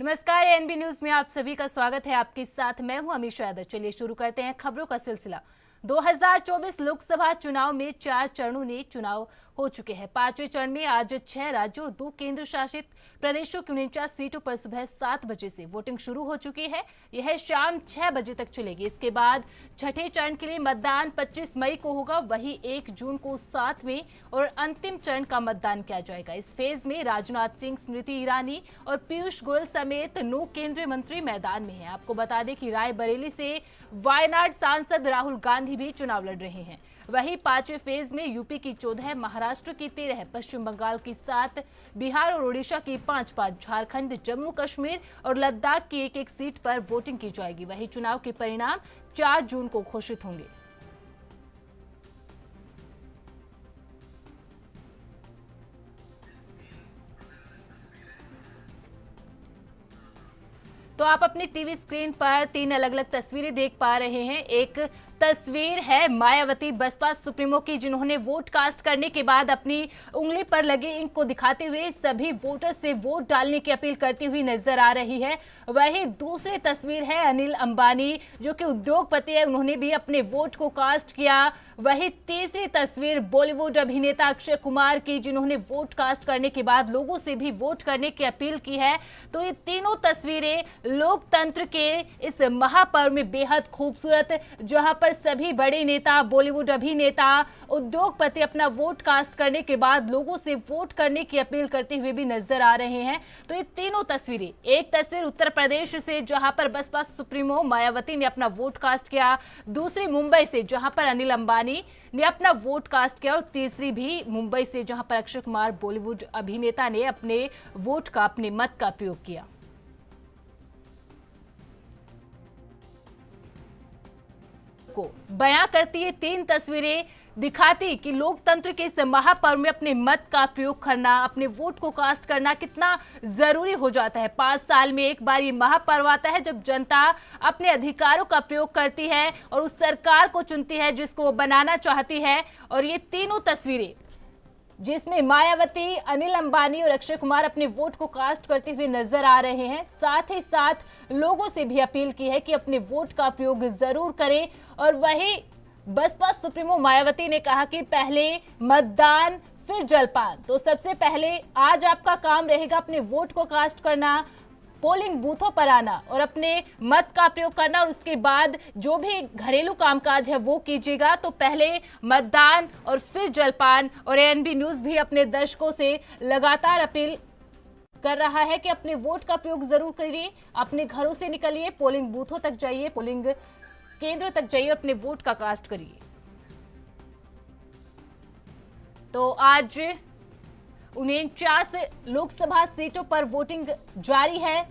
नमस्कार, ANB news में आप सभी का स्वागत है। आपके साथ मैं हूं अमीशा यादव। चलिए शुरू करते हैं खबरों का सिलसिला। 2024 लोकसभा चुनाव में 4 चरणों में चुनाव हो चुके हैं। 5वें चरण में आज 6 राज्यों और 2 केंद्र शासित प्रदेशों की 49 सीटों पर सुबह 7 बजे से वोटिंग शुरू हो चुकी है। यह शाम 6 बजे तक चलेगी। इसके बाद छठे चरण के लिए मतदान 25 मई को होगा। वहीं 1 जून को 7वें और अंतिम चरण का मतदान किया जाएगा। इस फेज में राजनाथ सिंह, स्मृति ईरानी और पीयूष गोयल समेत 9 केंद्रीय मंत्री मैदान में हैं। आपको बता दें कि रायबरेली से वायनाड सांसद राहुल गांधी भी चुनाव लड़ रहे हैं। वहीं 5वें फेज में यूपी की 14, महाराष्ट्र की 13, पश्चिम बंगाल की 7, बिहार और ओडिशा की 5, झारखंड, जम्मू कश्मीर और लद्दाख की 1 सीट पर वोटिंग की जाएगी। वहीं चुनाव के परिणाम 4 जून को घोषित होंगे। तो आप अपनी टीवी स्क्रीन पर 3 अलग अलग तस्वीरें देख पा रहे हैं। एक तस्वीर है मायावती बसपा सुप्रीमो की, जिन्होंने वोट कास्ट करने के बाद अपनी उंगली पर लगे इंक को दिखाते हुए सभी वोटर से वोट डालने की अपील करती हुई नजर आ रही है। वहीं दूसरी तस्वीर है अनिल अंबानी, जो कि उद्योगपति है, उन्होंने भी अपने वोट को कास्ट किया। वहीं तीसरी तस्वीर बॉलीवुड अभिनेता अक्षय कुमार की, जिन्होंने वोट कास्ट करने के बाद लोगों से भी वोट करने की अपील की है। तो ये तीनों तस्वीरें लोकतंत्र के इस महापर्व में बेहद खूबसूरत, जहां पर सभी बड़े नेता, बॉलीवुड अभिनेता, उद्योगपति अपना वोट कास्ट करने के बाद लोगों से वोट करने की अपील करते हुए भी नजर आ रहे हैं। तो ये तीनों तस्वीरें, एक तस्वीर उत्तर प्रदेश से जहां पर बसपा सुप्रीमो मायावती ने अपना वोट कास्ट किया, दूसरी मुंबई से जहां पर अनिल अंबानी ने अपना वोट कास्ट किया और तीसरी भी मुंबई से जहां पर अक्षय कुमार बॉलीवुड अभिनेता ने अपने वोट का, अपने मत का प्रयोग किया। को बयां करती है 3 तस्वीरें, दिखाती कि लोकतंत्र के इस महापर्व में अपने मत का प्रयोग करना, अपने वोट को कास्ट करना कितना जरूरी हो जाता है। 5 साल में एक बार ये महापर्व आता है जब जनता अपने अधिकारों का प्रयोग करती है और उस सरकार को चुनती है जिसको वो बनाना चाहती है। और ये तीनों तस्वीरें, जिसमें मायावती, अनिल अंबानी और अक्षय कुमार अपने वोट को कास्ट करते हुए नजर आ रहे हैं, साथ ही साथ लोगों से भी अपील की है कि अपने वोट का प्रयोग जरूर करें। और वही बसपा सुप्रीमो मायावती ने कहा कि पहले मतदान फिर जलपान। तो सबसे पहले आज आपका काम रहेगा अपने वोट को कास्ट करना, पोलिंग बूथों पर आना और अपने मत का प्रयोग करना, और उसके बाद जो भी घरेलू कामकाज है वो कीजिएगा। तो पहले मतदान और फिर जलपान। और एएनबी न्यूज भी अपने दर्शकों से लगातार अपील कर रहा है कि अपने वोट का प्रयोग जरूर करिए, अपने घरों से निकलिए, पोलिंग बूथों तक जाइए, पोलिंग केंद्र तक जाइए और अपने वोट का कास्ट करिए। तो आज 49 लोकसभा सीटों पर वोटिंग जारी है,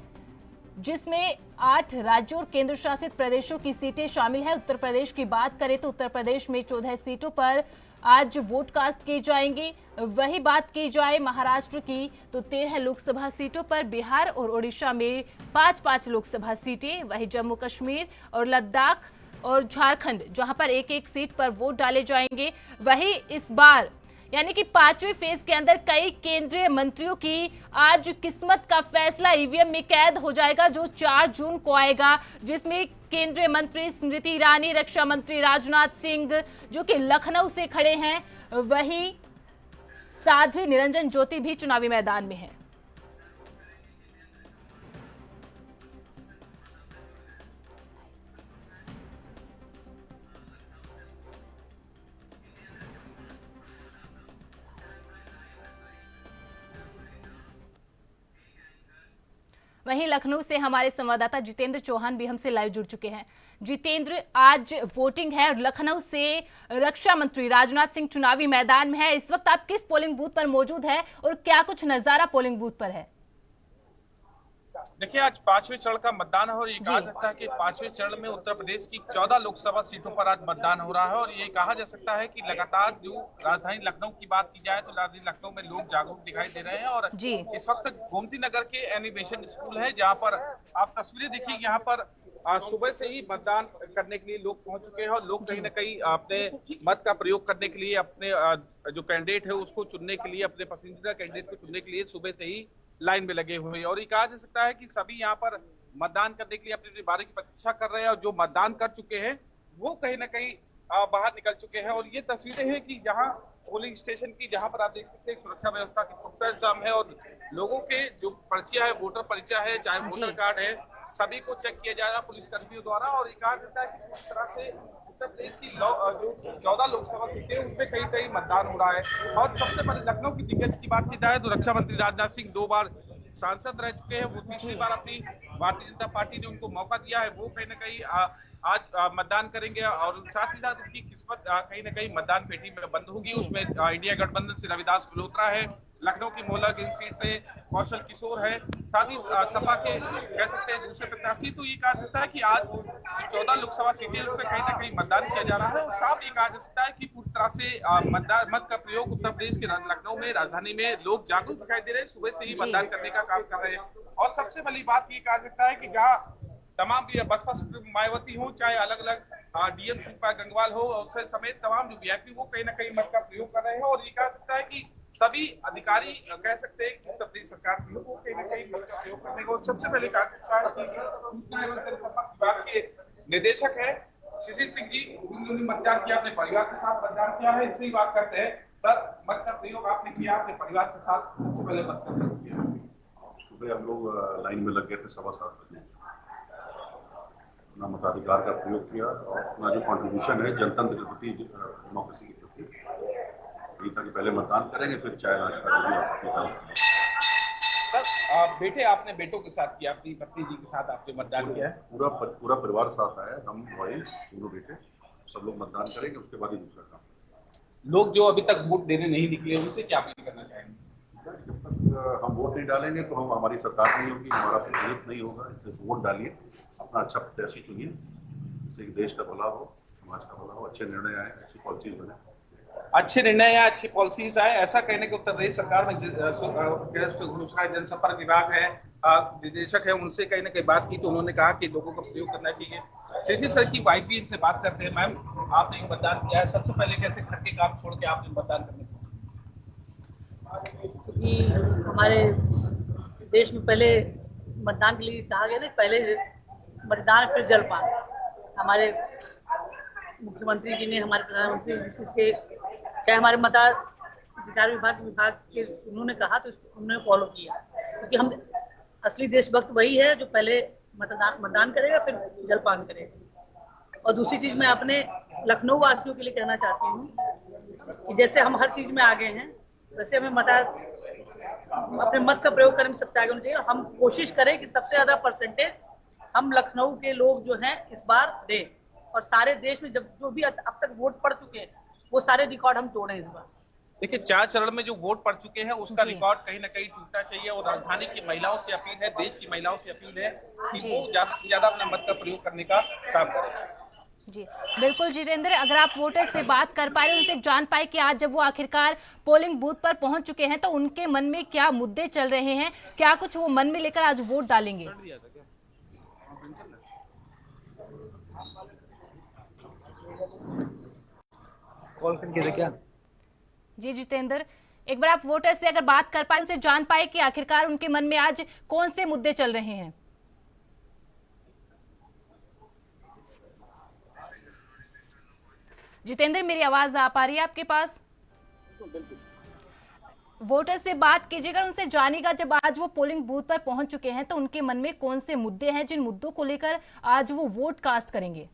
जिसमें 8 राज्यों और केंद्र शासित प्रदेशों की सीटें शामिल है। उत्तर प्रदेश की बात करें तो उत्तर प्रदेश में 14 सीटों पर आज वोट कास्ट किए जाएंगे। वही बात की जाए महाराष्ट्र की तो 13 लोकसभा सीटों पर, बिहार और ओडिशा में 5 लोकसभा सीटें, वही जम्मू कश्मीर और लद्दाख और झारखंड जहां पर 1 सीट पर वोट डाले जाएंगे। वही इस बार यानी कि 5वें फेज के अंदर कई केंद्रीय मंत्रियों की आज किस्मत का फैसला ईवीएम में कैद हो जाएगा, जो 4 जून को आएगा, जिसमें केंद्रीय मंत्री स्मृति ईरानी, रक्षा मंत्री राजनाथ सिंह जो कि लखनऊ से खड़े हैं, वहीं साध्वी निरंजन ज्योति भी चुनावी मैदान में है। वहीं लखनऊ से हमारे संवाददाता जितेंद्र चौहान भी हमसे लाइव जुड़ चुके हैं। जितेंद्र, आज वोटिंग है और लखनऊ से रक्षा मंत्री राजनाथ सिंह चुनावी मैदान में है। इस वक्त आप किस पोलिंग बूथ पर मौजूद है और क्या कुछ नजारा पोलिंग बूथ पर है? देखिए, आज 5वें चरण का मतदान है और ये कहा जाता है कि 5वें चरण में उत्तर प्रदेश की 14 लोकसभा सीटों पर आज मतदान हो रहा है। और ये कहा जा सकता है कि लगातार जो राजधानी लखनऊ की बात की जाए तो राजधानी लखनऊ में लोग जागरूक दिखाई दे रहे हैं। और इस वक्त गोमती नगर के एनिमेशन स्कूल है, जहाँ पर आप तस्वीरें देखिए, यहाँ पर सुबह से ही मतदान करने के लिए लोग पहुंच चुके हैं और लोग कहीं ना कहीं अपने मत का प्रयोग करने के लिए, अपने जो कैंडिडेट है उसको चुनने के लिए, अपने पसंदीदा कैंडिडेट को चुनने के लिए सुबह से ही लाइन में लगे हुए हैं और ये कहा जा सकता है कि सभी यहाँ पर मतदान करने के लिए अपनी अपनी बारी की प्रतीक्षा कर रहे हैं और जो मतदान कर चुके हैं वो कहीं ना कहीं बाहर निकल चुके हैं। और ये तस्वीरें हैं कि जहाँ पोलिंग स्टेशन की, जहाँ पर आप देख सकते हैं सुरक्षा व्यवस्था की पुख्ता इंतजाम है और लोगों के जो पर्चियां है, वोटर परिचय है, चाहे वोटर कार्ड है, सभी को चेक किया जा रहा है पुलिस कर्मियों द्वारा। और ये कहा जाता है कि जिस तरह से उत्तर प्रदेश की जो 14 लोकसभा सीटें उसमें कहीं कहीं मतदान हो रहा है। और सबसे पहले लखनऊ की दिग्गज की बात की जाए तो रक्षा मंत्री राजनाथ सिंह 2 बार सांसद रह चुके हैं। वो तीसरी बार अपनी भारतीय जनता पार्टी ने उनको मौका दिया है, वो कहीं ना कहीं आज मतदान करेंगे और साथ ही साथ उनकी किस्मत कहीं ना कहीं मतदान पेटी में बंद होगी। उसमें इंडिया गठबंधन से रविदास मल्होत्रा है, लखनऊ की मोहल्लागंज सीट से कौशल किशोर है, साथ ही सपा के कह सकते हैं दूसरे प्रत्याशी। तो ये कहा सकता है कि आज 14 लोकसभा सीटें उस पर कहीं ना कहीं मतदान किया जा रहा है और साफ ये कहा जा सकता है कि पूरी तरह से मत का प्रयोग उत्तर प्रदेश के लखनऊ में, राजधानी में लोग जागरूक दिखाई दे रहे हैं, सुबह से ही मतदान करने का काम कर रहे हैं। और सबसे बड़ी बात ये कहा सकता है कि जहाँ तमाम बसपा मायावती हो, चाहे अलग अलग डीएम शिल्पा गंगवाल हो, और समेत तमाम जो वीआईपी वो कहीं ना कहीं मत का प्रयोग कर रहे हैं। और ये कहा सकता है कि सभी अधिकारी कह सकते हैं कि उत्तर प्रदेश सरकार की वो कहीं ना कहीं मत का प्रयोग करने को सबसे पहले कहा सकता है कि सूचना एवं जनसंपर्क विभाग के निदेशक है शिशिर सिंह जी, उन्होंने मतदान किया, अपने परिवार के साथ मतदान किया है। इनसे ही बात करते हैं। सर, मत का प्रयोग आपने किया अपने परिवार के साथ, सबसे पहले मत का प्रयोग किया? सुबह हम लोग लाइन में लग गए थे 7:15 बजे, अपना मताधिकार का प्रयोग किया और अपना जो कॉन्ट्रीब्यूशन है जनतंत्र के प्रति, डेमोक्रेसी के प्रति, ये था कि पहले मतदान करेंगे फिर चाय नाश्ता जो भी आप। सर, बेटे आपने बेटों के साथ किया, अपनी पत्नी जी के साथ आपने मतदान किया है? पूरा परिवार साथ आया, हम भाई दोनों बेटे सब लोग मतदान करेंगे, उसके बाद ही दूसरा काम। लोग जो अभी तक वोट देने नहीं निकले उनसे क्या अपील करना चाहेंगे? जब तक हम वोट नहीं डालेंगे तो हमारी सरकार नहीं होगी, हमारा प्रतिनिधित्व नहीं होगा। इसलिए वोट डालिए, अपना अच्छा प्रत्याशी चुनिए, जिससे देश का भला हो, समाज का भला हो, अच्छे निर्णय आए, ऐसी पॉलिसीज बने। अच्छे निर्णय या अच्छी पॉलिसीज आए, ऐसा कहने के उत्तर प्रदेश सरकार में सूचना जनसंपर्क विभाग है, निदेशक है, उनसे कहीं ना कहीं बात की तो उन्होंने कहा कि लोगों का प्रयोग करना चाहिए। शशि सर की वाइफ भी इनसे बात करते हैं। मैम, आपने मतदान किया है, सबसे पहले कैसे घर के काम छोड़ के आपने मतदान करना चाहिए? क्योंकि हमारे देश में पहले मतदान के लिए कहा गया ना, पहले मतदान फिर जलपान। हमारे मुख्यमंत्री जी ने, हमारे प्रधानमंत्री जिसके चाहे हमारे मताधिकार विभाग के उन्होंने कहा तो उन्होंने फॉलो किया, क्योंकि हम असली देशभक्त वही है जो पहले मतदान करेगा फिर जलपान करेगा। और दूसरी चीज मैं अपने लखनऊ वासियों के लिए कहना चाहती हूँ कि जैसे हम हर चीज में आगे हैं, वैसे हमें अपने मत का प्रयोग करने में सबसे आगे होना चाहिए। हम कोशिश करें कि सबसे ज्यादा परसेंटेज हम लखनऊ के लोग जो हैं इस बार दें, और सारे देश में जब जो भी अब तक वोट पड़ चुके हैं वो सारे रिकॉर्ड हम तोड़ें इस बार। देखिए, 4 चरण में जो वोट पड़ चुके हैं उसका रिकॉर्ड कहीं ना कहीं टूटना चाहिए। और राजधानी की महिलाओं से अपील है, देश की महिलाओं से अपील है कि वो ज्यादा से ज्यादा अपना मत का प्रयोग करने का काम करें। जी बिल्कुल जितेंद्र, अगर आप वोटर से बात कर पाए, उनसे जान पाए कि आज जब वो आखिरकार पोलिंग बूथ पर पहुंच चुके हैं तो उनके मन में क्या मुद्दे चल रहे हैं, क्या कुछ वो मन में लेकर आज वोट डालेंगे? कॉल करके क्या? जी जितेंद्र, एक बार आप वोटर से अगर बात कर पाए, उनसे जान पाए कि आखिरकार उनके मन में आज कौन से मुद्दे चल रहे हैं। जितेंद्र, मेरी आवाज आ पा रही है आपके पास? वोटर से बात कीजिएगा, उनसे जानिएगा जब आज वो पोलिंग बूथ पर पहुंच चुके हैं तो उनके मन में कौन से मुद्दे हैं, जिन मुद्दों को लेकर आज वो वोट कास्ट करेंगे।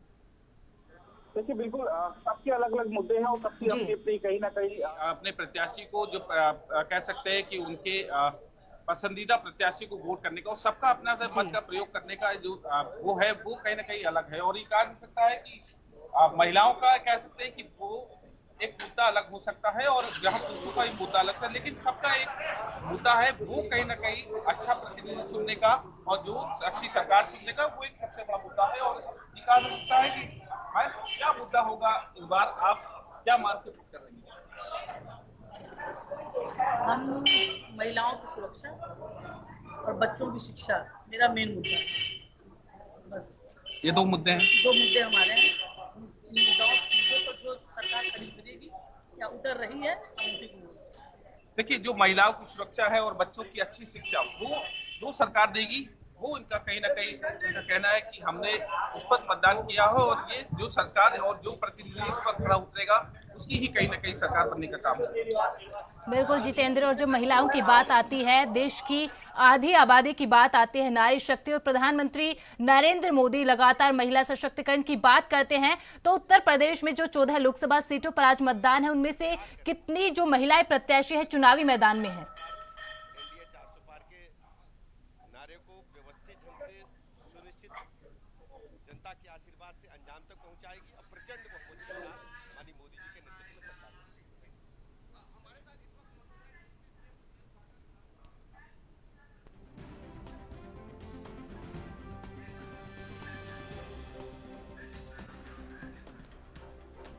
देखिए, बिल्कुल सबके अलग अलग मुद्दे हैं और सबकी अपनी कहीं ना कहीं अपने प्रत्याशी को जो कह सकते हैं कि उनके पसंदीदा प्रत्याशी को वोट करने का और सबका अपना मत का प्रयोग करने का जो वो है वो कहीं ना कहीं अलग है। और ये कहा जा सकता है कि महिलाओं का कह सकते हैं कि वो एक मुद्दा अलग हो सकता है और जहाँ पुरुषों का एक मुद्दा अलग था, लेकिन सबका एक मुद्दा है वो कहीं ना कहीं अच्छा प्रतिनिधि चुनने का और जो अच्छी सरकार चुनने का, वो एक सबसे बड़ा मुद्दा है। और ये कहा जा सकता है कि क्या मुद्दा होगा इस बार, आप क्या मान के वोट कर रही हैं? हम महिलाओं की सुरक्षा और बच्चों की शिक्षा मेरा मेन मुद्दा है। बस ये 2 मुद्दे हैं, 2 मुद्दे हमारे हैं। मुद्दों पर जो सरकार खड़ी करेगी या उतर रही है, हम उसी को। देखिए, जो महिलाओं की सुरक्षा है और बच्चों की अच्छी शिक्षा वो जो सरकार देगी, वो इनका कहीं ना कहीं इनका कहना है कि हमने उस पर मतदान किया हो, और ये जो सरकार और जो प्रतिनिधि इस पर खड़ा उतरेगा उसकी ही कहीं ना कहीं सरकार बनने का काम है। बिल्कुल जितेंद्र, और जो महिलाओं की बात आती है, देश की आधी आबादी की बात आती है, नारी शक्ति, और प्रधानमंत्री नरेंद्र मोदी लगातार महिला सशक्तिकरण की बात करते हैं, तो उत्तर प्रदेश में जो 14 लोकसभा सीटों पर आज मतदान है, उनमें से कितनी जो महिलाएं प्रत्याशी है चुनावी मैदान में है? जनता के आशीर्वाद से अंजाम तक पहुंचाएगी और प्रचंड बहुमत के साथ माननीय मोदी जी के नेतृत्व में सरकार।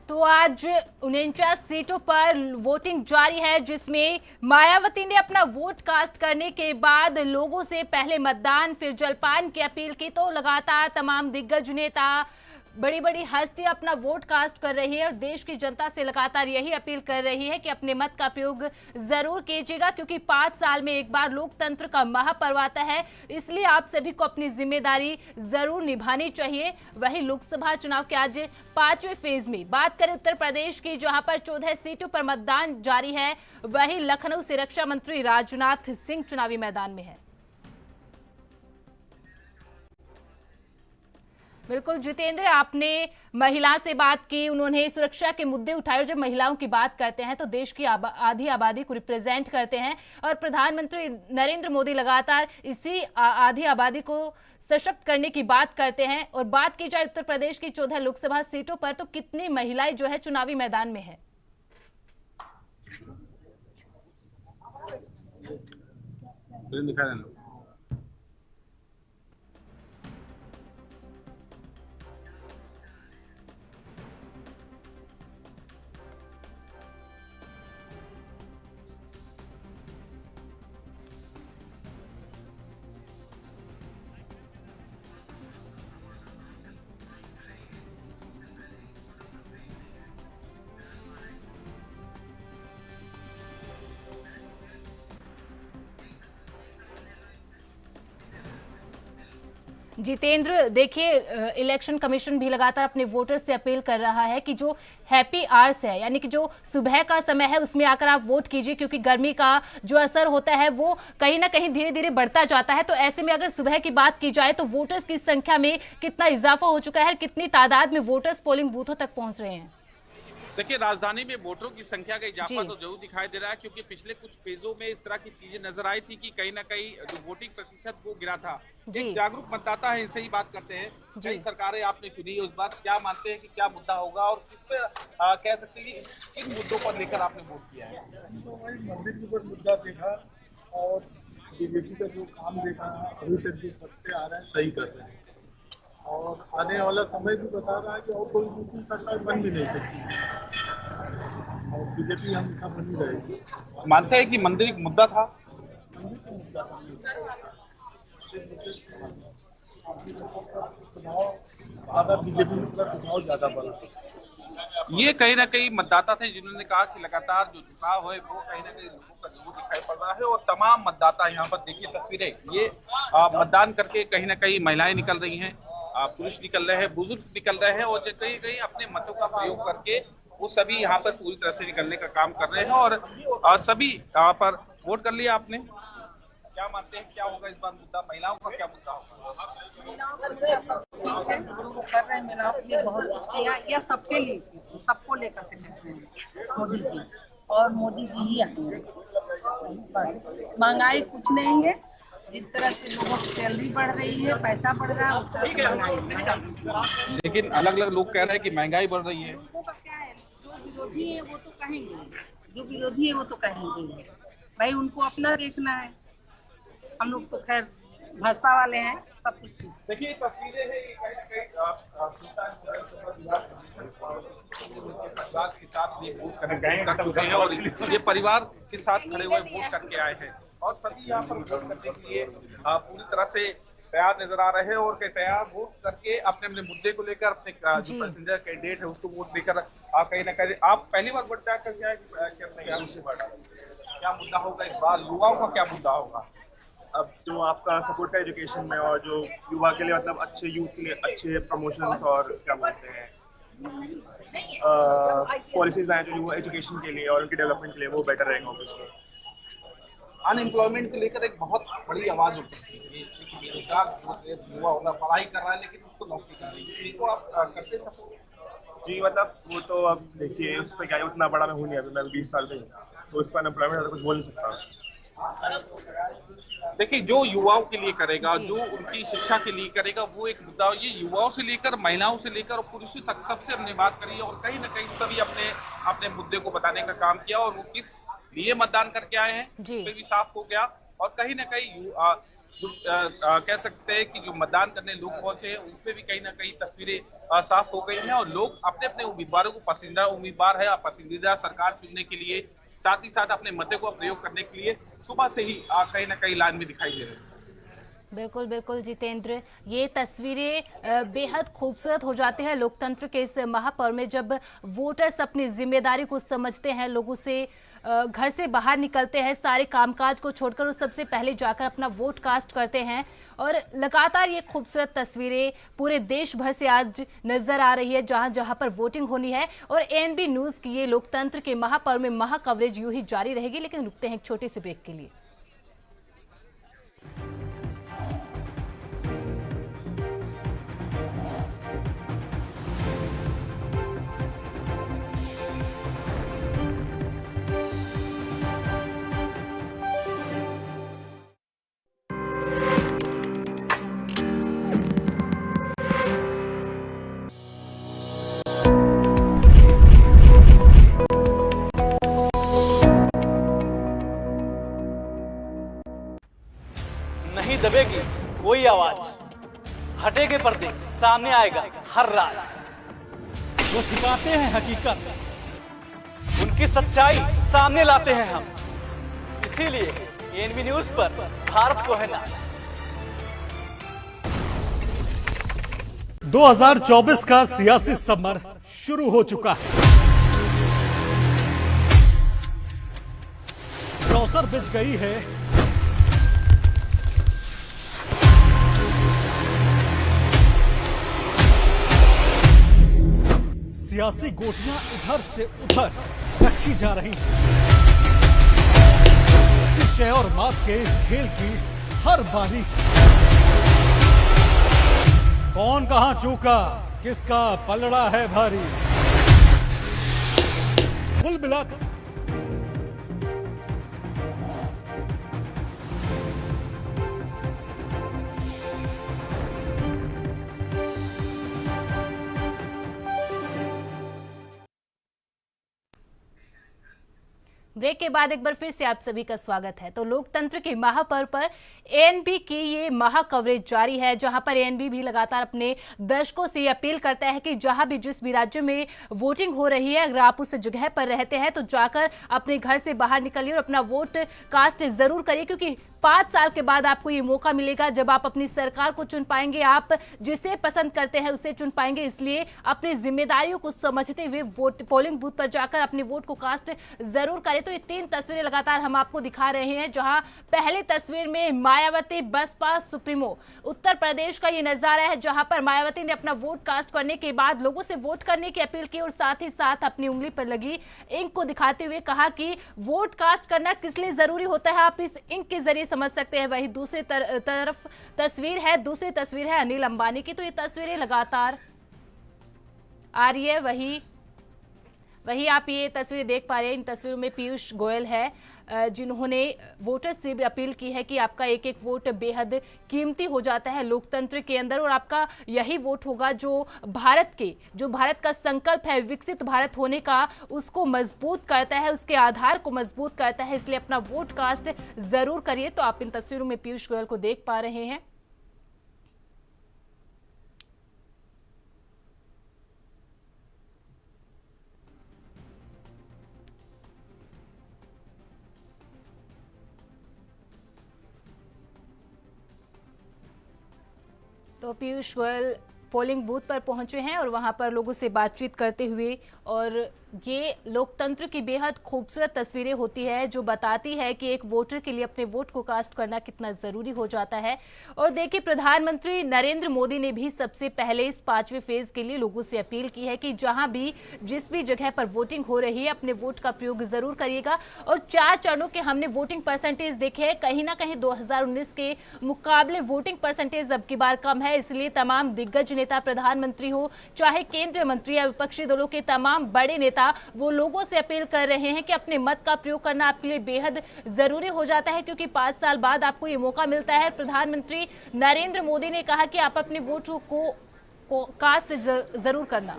तो आज 49 सीटों पर वोटिंग जारी है, जिसमें मायावती ने अपना वोट कास्ट करने के बाद लोगों से पहले मतदान फिर जलपान की अपील की। तो लगातार तमाम दिग्गज नेता, बड़ी बड़ी हस्ती अपना वोट कास्ट कर रही है और देश की जनता से लगातार यही अपील कर रही है कि अपने मत का प्रयोग जरूर कीजिएगा, क्योंकि 5 साल में एक बार लोकतंत्र का महापर्व आता है, इसलिए आप सभी को अपनी जिम्मेदारी जरूर निभानी चाहिए। वही लोकसभा चुनाव के आज 5वें फेज में बात करें उत्तर प्रदेश की, जहां पर 14 सीटों पर मतदान जारी है, वही लखनऊ से रक्षा मंत्री राजनाथ सिंह चुनावी मैदान में है। बिल्कुल जितेंद्र, आपने महिला से बात की, उन्होंने सुरक्षा के मुद्दे उठाए, और जब महिलाओं की बात करते हैं तो देश की आधी आबादी को रिप्रेजेंट करते हैं, और प्रधानमंत्री नरेंद्र मोदी लगातार इसी आधी आबादी को सशक्त करने की बात करते हैं। और बात की जाए उत्तर प्रदेश की 14 लोकसभा सीटों पर, तो कितनी महिलाएं जो है चुनावी मैदान में है? जितेंद्र, देखिए इलेक्शन कमीशन भी लगातार अपने वोटर्स से अपील कर रहा है कि जो हैप्पी आवर्स है, यानी कि जो सुबह का समय है, उसमें आकर आप वोट कीजिए, क्योंकि गर्मी का जो असर होता है वो कहीं ना कहीं धीरे धीरे बढ़ता जाता है। तो ऐसे में अगर सुबह की बात की जाए तो वोटर्स की संख्या में कितना इजाफा हो चुका है, कितनी तादाद में वोटर्स पोलिंग बूथों तक पहुंच रहे हैं? देखिए, राजधानी में वोटरों की संख्या का इजाफा तो जरूर दिखाई दे रहा है, क्योंकि पिछले कुछ फेजों में इस तरह की चीजें नजर आई थी कि कहीं ना कहीं जो वोटिंग प्रतिशत वो गिरा था। एक जागरूक मतदाता है, इनसे ही बात करते हैं। कई सरकारें आपने चुनी, उस बार क्या मानते हैं कि क्या मुद्दा होगा, और किस पे कह सकते हैं कि किन मुद्दों पर लेकर आपने वोट किया है? तो वही मंदिर के ऊपर मुद्दा देखा, और बीजेपी का जो काम देखा अभी तक जो करते आ रहे हैं सही कर रहे हैं, और आने वाला समय भी बता रहा है कि और कोई दूसरी सरकार बन भी नहीं सकती, और बीजेपी हमेशा बनी रहेगी। मानते हैं कि मंदिर एक मुद्दा था? मंदिर का मुद्दा था, चुनाव आधा बीजेपी में चुनाव ज्यादा बड़ा। ये कहीं ना कहीं मतदाता थे जिन्होंने कहा कि लगातार जो झुकाव है वो कहीं ना कहीं लोगों का जरूर दिखाई पड़ रहा है, और तमाम मतदाता यहाँ पर देखिए तस्वीरें, ये मतदान करके कहीं ना कहीं महिलाएं निकल रही हैं, पुरुष निकल रहे हैं, बुजुर्ग निकल रहे हैं, और कहीं कहीं अपने मतों का प्रयोग करके वो सभी यहाँ पर पूरी तरह से निकलने का काम कर रहे हैं, और सभी यहाँ पर वोट कर लिया आपने। क्या मानते हैं क्या होगा इस बार मुद्दा, महिलाओं का क्या मुद्दा होगा? महिलाओं का सब ठीक है, जो वो कर रहे हैं महिलाओं के लिए बहुत कुछ किया, या सबके लिए, सबको लेकर के चल रहे हैं मोदी जी, और मोदी जी ही आएंगे। बस महंगाई कुछ नहीं है, जिस तरह से लोगों की सैलरी बढ़ रही है, पैसा बढ़ रहा है, उस तरह से महंगाई। लेकिन अलग अलग लोग कह रहे हैं कि महंगाई बढ़ रही है। लोगों का क्या है, जो विरोधी है वो तो कहेंगे, जो विरोधी है वो तो कहेंगे, भाई उनको अपना देखना है। हम लोग तो खैर भाजपा वाले हैं, सब कुछ ठीक। देखिए तस्वीरें हैं, ये कहीं ना कहीं परिवार के साथ ये वोट कर चुके हैं, और ये परिवार के साथ खड़े हुए वोट करके आए हैं, और सभी यहाँ पर वोट करने के लिए पूरी तरह से तैयार नजर आ रहे हैं, और तैयार वोट करके अपने अपने मुद्दे को लेकर अपने जो पैसेंजर कैंडिडेट है उसको वोट देकर कहीं ना कहीं। आप पहली बार वोट क्या करके आए? क्या मुद्दा होगा इस बार, युवाओं का क्या मुद्दा होगा? अब जो आपका सपोर्ट है एजुकेशन में, और जो युवा के लिए मतलब अच्छे यूथ के लिए अच्छे प्रमोशंस और क्या बोलते हैं पॉलिसीज आए जो युवा एजुकेशन के लिए और उनके डेवलपमेंट के लिए, वो बेटर रहेगा ऑब्वियसली। अनएम्प्लॉयमेंट को लेकर एक बहुत बड़ी आवाज उठती है इसलिए कि बेरोजगार युवा होगा, पढ़ाई कर रहा है लेकिन उसको नौकरी नहीं मिली। इनको आप करते सपोर्ट? जी मतलब वो तो अब देखिए उस पर क्या है, उतना बड़ा मैं हूँ नहीं, अभी मैं 20 साल का हूँ, तो उस पर अनएम्प्लॉयमेंट कुछ बोल नहीं सकता। देखिए जो युवाओं के लिए करेगा, जो उनकी शिक्षा के लिए करेगा, वो एक मुद्दा। ये युवाओं से लेकर महिलाओं से लेकर और पुरुषों तक सबसे हमने बात करी और कहीं ना कहीं सभी अपने अपने मुद्दे को बताने का काम किया और वो किस लिए मतदान करके आए हैं उस पर भी साफ हो गया। और कहीं ना कहीं कह सकते हैं कि जो मतदान करने लोग पहुंचे हैं उसमें भी कहीं ना कहीं तस्वीरें साफ हो गई हैं और लोग अपने अपने उम्मीदवारों को पसंदीदा उम्मीदवार है, पसंदीदा सरकार चुनने के लिए, साथ ही साथ अपने मत को प्रयोग करने के लिए सुबह से ही कहीं ना कहीं लाइन में दिखाई दे रहे हैं। बिल्कुल बिल्कुल जितेंद्र, ये तस्वीरें बेहद खूबसूरत हो जाते हैं लोकतंत्र के इस महापर्व में, जब वोटर्स अपनी जिम्मेदारी को समझते हैं, लोगों से घर से बाहर निकलते हैं, सारे कामकाज को छोड़कर और सबसे पहले जाकर अपना वोट कास्ट करते हैं। और लगातार ये खूबसूरत तस्वीरें पूरे देश भर से आज नजर आ रही है जहां जहां पर वोटिंग होनी है। और एएनबी न्यूज की ये लोकतंत्र के महापर्व में महा कवरेज यूं ही जारी रहेगी, लेकिन रुकते हैं एक छोटे से ब्रेक के लिए। नहीं दबेगी कोई आवाज, हटेगे पर्दे सामने आएगा हर राज। जो छिपाते हैं हकीकत, उनकी सच्चाई सामने लाते हैं हम, इसीलिए एएनबी न्यूज पर भारत को है नाज। 2024 का सियासी समर शुरू हो चुका है। ब्राउजर बिछ गई है, सियासी गोटियां इधर से उधर रखी जा रही हैं। शीशे और मात के इस खेल की हर बारी कौन कहां चूका, किसका पलड़ा है भारी। कुल मिलाकर ब्रेक के बाद एक बार फिर से आप सभी का स्वागत है। तो लोकतंत्र के महापर्व पर एएनबी की ये महा कवरेज जारी है, जहां पर एएनबी भी लगातार अपने दर्शकों से अपील करता है कि जहां भी जिस भी राज्य में वोटिंग हो रही है, अगर आप उस जगह पर रहते हैं तो जाकर अपने घर से बाहर निकलिए और अपना वोट कास्ट जरूर करिए, क्योंकि 5 साल के बाद आपको ये मौका मिलेगा जब आप अपनी सरकार को चुन पाएंगे, आप जिसे पसंद करते हैं उसे चुन पाएंगे। इसलिए अपनी जिम्मेदारियों को समझते हुए वोट पोलिंग बूथ पर जाकर अपने वोट को कास्ट जरूर करें। तो ये 3 तस्वीरें लगातार हम आपको दिखा रहे हैं, जहां पहली तस्वीर में मायावती बसपा सुप्रीमो उत्तर प्रदेश का ये नजारा है, जहां पर मायावती ने अपना वोट कास्ट करने के बाद लोगों से वोट करने की अपील की और साथ ही साथ अपनी उंगली पर लगी इंक को दिखाते हुए कहा कि वोट कास्ट करना किस लिए जरूरी होता है, आप इस इंक के जरिए समझ सकते हैं। वही दूसरी तरफ दूसरी तस्वीर है अनिल अंबानी की। तो ये तस्वीरें लगातार आ रही है, वही आप ये तस्वीरें देख पा रहे हैं। इन तस्वीरों में पीयूष गोयल है, जिन्होंने वोटर्स से भी अपील की है कि आपका एक एक वोट बेहद कीमती हो जाता है लोकतंत्र के अंदर, और आपका यही वोट होगा जो भारत का संकल्प है विकसित भारत होने का, उसको मजबूत करता है, उसके आधार को मजबूत करता है। इसलिए अपना वोट कास्ट जरूर करिए। तो आप इन तस्वीरों में पीयूष गोयल को देख पा रहे हैं। तो पीयूष गोयल पोलिंग बूथ पर पहुंचे हैं और वहां पर लोगों से बातचीत करते हुए और ये लोकतंत्र की बेहद खूबसूरत तस्वीरें होती है जो बताती है कि एक वोटर के लिए अपने वोट को कास्ट करना कितना जरूरी हो जाता है। और देखिए, प्रधानमंत्री नरेंद्र मोदी ने भी सबसे पहले इस 5वें फेज के लिए लोगों से अपील की है कि जहां भी जिस भी जगह पर वोटिंग हो रही है अपने वोट का प्रयोग जरूर करिएगा। और 4 चरणों के हमने वोटिंग परसेंटेज देखे हैं, कहीं ना कहीं 2019 के मुकाबले वोटिंग परसेंटेज अब की बार कम है। इसलिए तमाम दिग्गज नेता, प्रधानमंत्री हो चाहे केंद्रीय मंत्री या विपक्षी दलों के तमाम बड़े नेता, वो लोगों से अपील कर रहे हैं कि अपने मत का प्रयोग करना आपके लिए बेहद जरूरी हो जाता है, क्योंकि 5 साल बाद आपको ये मौका मिलता है। प्रधानमंत्री नरेंद्र मोदी ने कहा कि आप अपने वोट को कास्ट जरूर करना।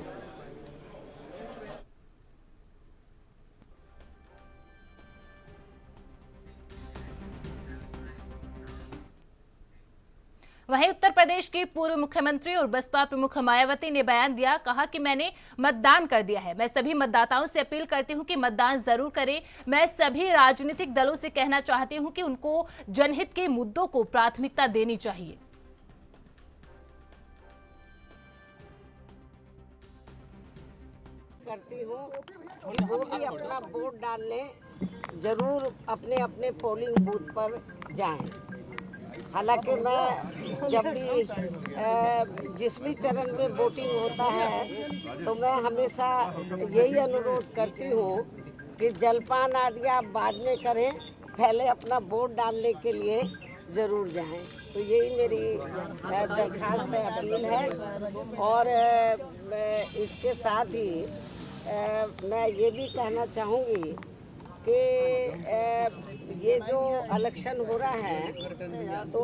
वहीं उत्तर प्रदेश की पूर्व मुख्यमंत्री और बसपा प्रमुख मायावती ने बयान दिया, कहा कि मैंने मतदान कर दिया है। मैं सभी मतदाताओं से अपील करती हूं कि मतदान जरूर करें। मैं सभी राजनीतिक दलों से कहना चाहती हूं कि उनको जनहित के मुद्दों को प्राथमिकता देनी चाहिए। करती हूँ कि वो भी अपना वोट डालने जरूर अपने अपने पोलिंग बूथ पर जाएं। हालांकि मैं जब भी जिस भी चरण में वोटिंग होता है तो मैं हमेशा यही अनुरोध करती हूँ कि जलपान आदि आप बाद में करें, पहले अपना वोट डालने के लिए ज़रूर जाएं। तो यही मेरी दरख्वास्त है, अपील है। और इसके साथ ही मैं ये भी कहना चाहूँगी कि ये जो इलेक्शन हो रहा है तो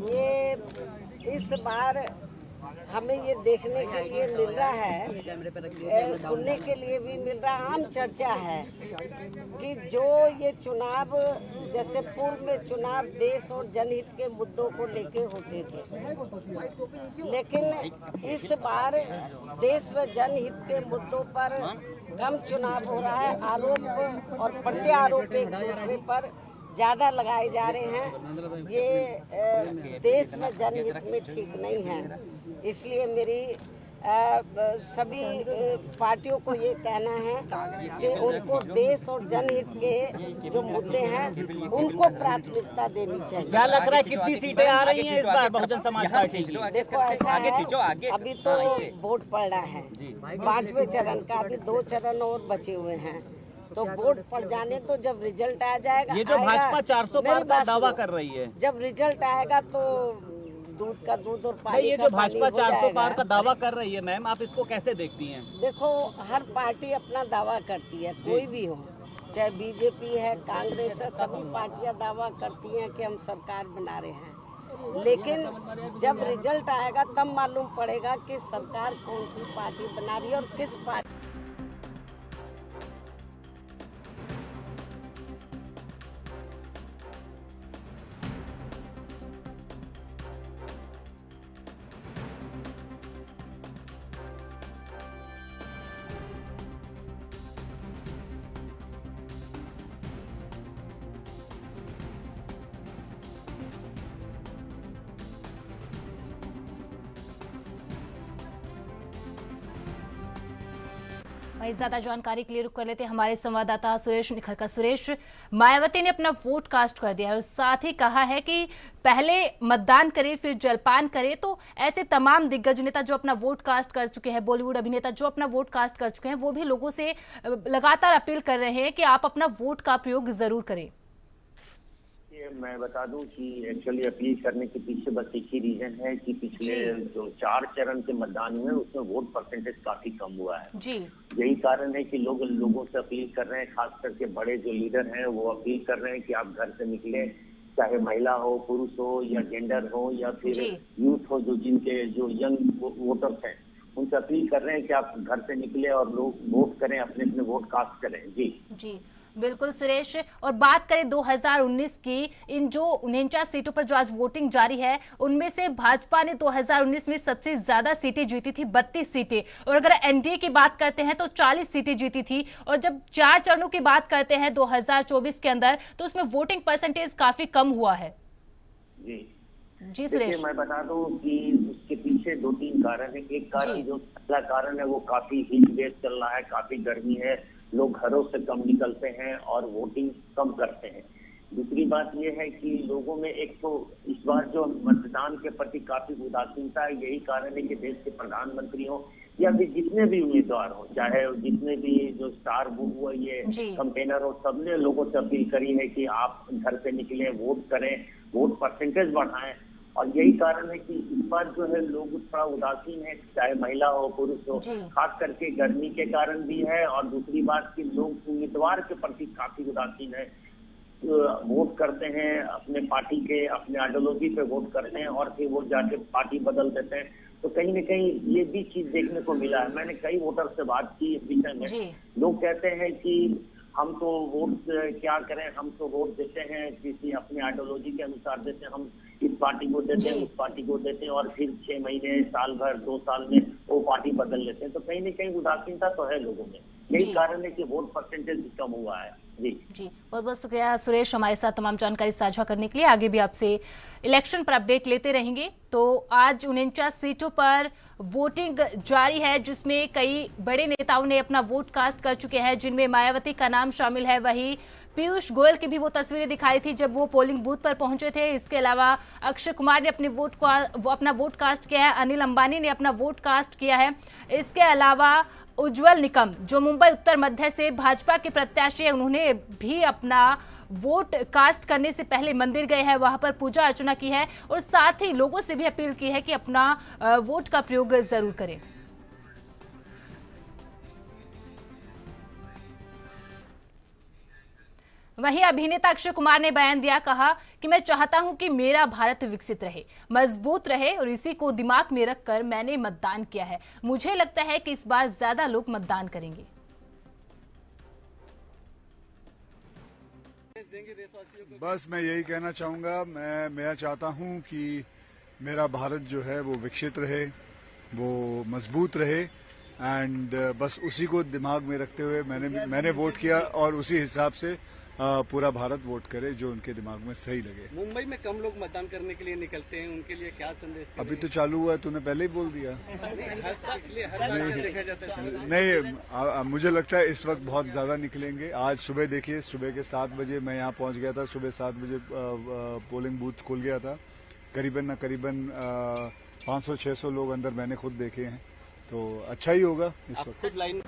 ये इस बार हमें ये देखने के लिए मिल रहा है, सुनने के लिए भी मिल रहा, आम चर्चा है कि जो ये चुनाव, जैसे पूर्व में चुनाव देश और जनहित के मुद्दों को लेके होते थे, लेकिन इस बार देश व जनहित के मुद्दों पर कम चुनाव हो रहा है। आरोप और प्रत्यारोप एक दूसरे पर ज़्यादा लगाए जा रहे हैं। ये देश में जनहित में ठीक नहीं है। इसलिए मेरी सभी पार्टियों को ये कहना है कि उनको देश और जनहित के जो मुद्दे हैं उनको प्राथमिकता देनी चाहिए। क्या लग रहा है कितनी सीटें आ रही हैं इस बार बहुजन समाज पार्टी की? देखो ऐसा है, अभी तो वोट पड़ रहा है 5वें चरण का, अभी 2 चरण और बचे हुए हैं। तो वोट पड़ जाने तो जब रिजल्ट आ जाएगा, ये जो भाजपा 400 पार का दावा कर रही है, जब रिजल्ट आएगा तो दूध का दूध और पानी ये का जो पानी भाजपा हो 400 पार जाएगा। का दावा कर रही है मैम, आप इसको कैसे देखती हैं? देखो, हर पार्टी अपना दावा करती है, कोई भी हो, चाहे बीजेपी है, कांग्रेस है, सभी पार्टियां दावा करती हैं कि हम सरकार बना रहे हैं। लेकिन जब रिजल्ट आएगा तब मालूम पड़ेगा कि सरकार कौन सी पार्टी बना रही है और किस पार्टी। वहीं ज्यादा जानकारी के लिए रुक कर लेते हैं हमारे संवाददाता सुरेश निखर का। सुरेश, मायावती ने अपना वोट कास्ट कर दिया है और साथ ही कहा है कि पहले मतदान करें फिर जलपान करें। तो ऐसे तमाम दिग्गज नेता जो अपना वोट कास्ट कर चुके हैं, बॉलीवुड अभिनेता जो अपना वोट कास्ट कर चुके हैं, वो भी लोगों से लगातार अपील कर रहे हैं कि आप अपना वोट का प्रयोग जरूर करें। मैं बता दूं कि एक्चुअली अपील करने के पीछे बस एक ही रीजन है कि पिछले जो 4 चरण के मतदान हुए उसमें वोट परसेंटेज काफी कम हुआ है जी। यही कारण है कि लोगों से अपील कर रहे हैं, खास करके बड़े जो लीडर हैं वो अपील कर रहे हैं कि आप घर से निकले, चाहे महिला हो, पुरुष हो या जेंडर हो या फिर यूथ हो, जो जिनके जो यंग वोटर्स हैं, उनसे अपील कर रहे हैं कि आप घर से निकले और लोग वोट करें, अपने अपने वोट कास्ट करें। जी बिल्कुल सुरेश। और बात करें 2019 की, इन जो 49 सीटों पर जो आज वोटिंग जारी है उनमें से भाजपा ने 2019 में सबसे ज्यादा सीटें जीती थी, 32 सीटें। और अगर एनडीए की बात करते हैं तो 40 सीटें जीती थी। और जब 4 चरणों की बात करते हैं 2024 के अंदर, तो उसमें वोटिंग परसेंटेज काफी कम हुआ है। जी सुरेश, मैं बता दूं कि उसके पीछे पीछे 2-3 कारण है। एक कारण जो पहला कारण है वो काफी हीट वेव चल रहा है, काफी गर्मी है, लोग घरों से कम निकलते हैं और वोटिंग कम करते हैं। दूसरी बात ये है कि लोगों में एक तो इस बार जो मतदान के प्रति काफी उदासीनता है। यही कारण है कि देश के प्रधानमंत्री हो या फिर जितने भी उम्मीदवार हो, चाहे जितने भी जो स्टार हुआ ये कैंपेनर हो, सबने लोगों से अपील करी है कि आप घर से निकलें, वोट करें, वोट परसेंटेज बढ़ाएं। और यही कारण है कि इस बार जो है लोग थोड़ा उदासीन है, चाहे महिला हो पुरुष हो, खास करके गर्मी के कारण भी है। और दूसरी बात कि लोग उम्मीदवार के प्रति काफी उदासीन है, वोट करते हैं अपने पार्टी के, अपने आइडियोलॉजी पे वोट करते हैं और फिर वो जाके पार्टी बदल देते हैं। तो कहीं न कहीं ये भी चीज देखने को मिला है। मैंने कई वोटर से बात की इस विषय में। लोग कहते हैं कि हम तो वोट क्या करें, हम तो वोट देते हैं किसी अपने आइडियोलॉजी के अनुसार देते हैं, हम इस पार्टी को देते हैं, उस पार्टी को देते हैं और फिर 6 महीने, साल भर, 2 साल में वो पार्टी बदल लेते हैं। तो कहीं न कहीं उदासीनता तो है लोगों में। यही कारण है कि वोट परसेंटेज कम हुआ है। जी बहुत बहुत शुक्रिया सुरेश, हमारे साथ तमाम जानकारी साझा करने के लिए। आगे भी आपसे इलेक्शन पर अपडेट लेते रहेंगे। तो आज 49 सीटों पर वोटिंग जारी है, जिसमें कई बड़े नेताओं ने अपना वोट कास्ट कर चुके हैं, जिनमें मायावती का नाम शामिल है। वहीं पीयूष गोयल की भी वो तस्वीरें दिखाई थी जब वो पोलिंग बूथ पर पहुंचे थे। इसके अलावा अक्षय कुमार ने अपना वोट कास्ट किया है, अनिल अंबानी ने अपना वोट कास्ट किया है। इसके अलावा उज्जवल निकम जो मुंबई उत्तर मध्य से भाजपा के प्रत्याशी है, उन्होंने भी अपना वोट कास्ट करने से पहले मंदिर गए हैं, वहां पर पूजा अर्चना की है और साथ ही लोगों से भी अपील की है कि अपना वोट का प्रयोग जरूर करें। वहीं अभिनेता अक्षय कुमार ने बयान दिया, कहा कि मैं चाहता हूं कि मेरा भारत विकसित रहे, मजबूत रहे और इसी को दिमाग में रखकर मैंने मतदान किया है। मुझे लगता है कि इस बार ज्यादा लोग मतदान करेंगे। बस मैं यही कहना चाहूँगा, मैं चाहता हूँ कि मेरा भारत जो है वो विकसित रहे, वो मजबूत रहे एंड बस उसी को दिमाग में रखते हुए मैंने वोट किया और उसी हिसाब से पूरा भारत वोट करे जो उनके दिमाग में सही लगे। मुंबई में कम लोग मतदान करने के लिए निकलते हैं, उनके लिए क्या संदेश? अभी तो चालू हुआ है, तूने पहले ही बोल दिया। नहीं, मुझे लगता है इस वक्त बहुत ज्यादा निकलेंगे। आज सुबह देखिए, सुबह के 7 बजे मैं यहाँ पहुँच गया था, सुबह 7 बजे पोलिंग बूथ खुल गया था। करीबन 500-600 लोग अंदर मैंने खुद देखे हैं, तो अच्छा ही होगा इस वक्त।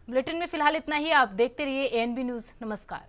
बुलेटिन में फिलहाल इतना ही। आप देखते रहिए ANB न्यूज। नमस्कार।